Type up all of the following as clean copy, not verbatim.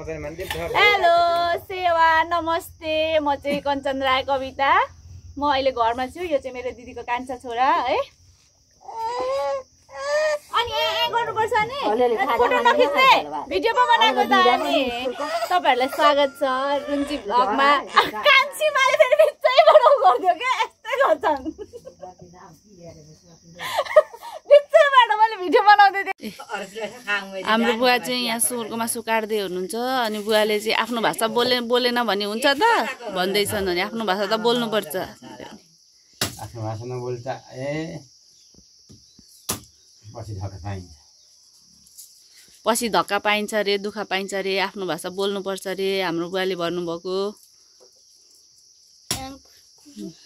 hello सेवा नमस्ते म चाहिँ कञ्चन राय कविता म अहिले घरमा छु यो चाहिँ मेरो दिदीको कान्छा छोरा है अनि गर्नुपर्छ नि फोटो नखिच्ने भिडियोमा बनाएको त अनि तपाईहरुलाई स्वागत छ रुन्ची भ्लगमा कान्छी माले फेरि बिचैबाट गर्दियो के यस्तै गर्छन् बिचैबाट मैले भिडियो बनाउँदै थिएँ हाम्रो बुवा चाहिँ यहाँ सुँगुरको मासु काट्दै हुनुहुन्छ अनि बुवाले चाहिँ आफ्नो भाषा बोलेन भने हुन्छ त भन्दैछन् अनि आफ्नो भाषा त बोल्नुपर्छ आफ्नो भाषा नबोल्दा पछि धक्का पाइन्छ रे दुःख पाइन्छ रे आफ्नो भाषा बोल्नुपर्छ रे हाम्रो बुवाले भन्नुभएको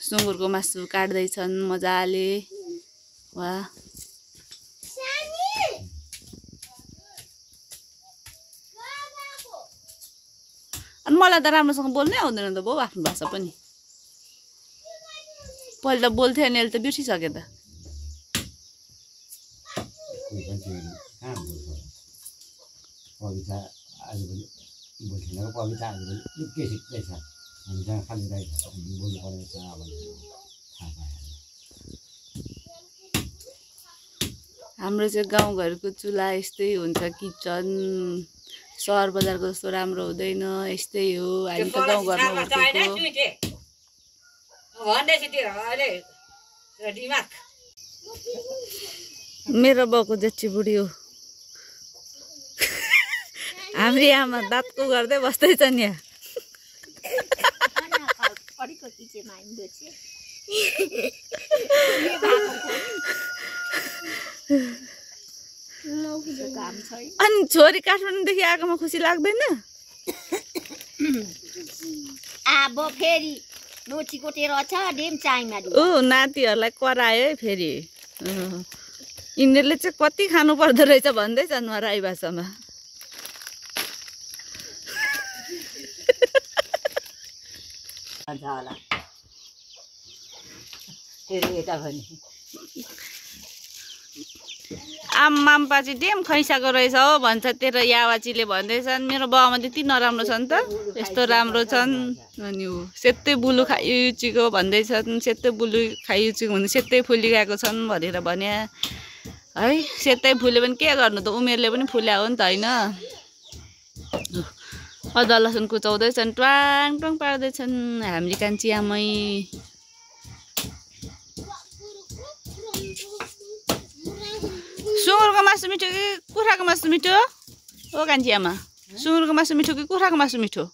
सुँगुरको मासु काट्दैछन् मजाले वाह अनि मलाई त राम्रोसँग बोल्नै आउँदैन त बाउ आफ्नो भाषा पनि पहिले त बोल्थ्यो अनि अहिले त बिर्सिसक्यो त कविता आजभोलि बोल्थिन कविता आजभोलि निकै सिक्दैछ हामीसँग खालि रहेछ बोल्नु पर्नेछ भनेर थाहा पाएँ हाम्रो चाहिँ गाउँघरको चुल्हा यस्तै हुन्छ किचन सहर बजारको जस्तो राम्रो हुँदैन यस्तै हो हामी त गाउँघरमा हुर्केको मेरो बाउको जेठी बुढी हो हाम्रो आमा दाँतको गर्दै बस्दैछन् यहाँ अनि छोरी काठमाडौँदेखि आएकोमा खुसी लाग्दैन अब फेरि नोचीको तेरो छ डेम चाइमा ऊ नातिहरूलाई करायो है फेरि यिनीहरूले चाहिँ कति खानु पर्दो रहेछ भन्दैछन् राई भाषामा आम्माम्पा चाहिँ डेम खैसाको रहेछ हो भन्छ तेरो यावाचीले भन्दैछन् मेरो बाउमा त्यति नराम्रो छन् त यस्तो राम्रो छन् अनि ऊ सेतै बुलु खाइयुचीको भन्दैछन् सेतै बुलु खाइयुचीको भन्दा सेतै फुली गएको छन् भनेर भने है सेतै फुल्यो भने के गर्नु त उमेरले पनि फुल्या हो नि त होइन अदुवा लसुन कुचाउँदैछन् ट्वाङ ट्वाङ पार्दैछन् हामी कान्छी आमै सुँगुरको मासु मिठो कि कुखुराको मासु मिठो हो कान्छी आमा सुँगुरको मासु मिठो कि कुखुराको मासु मिठो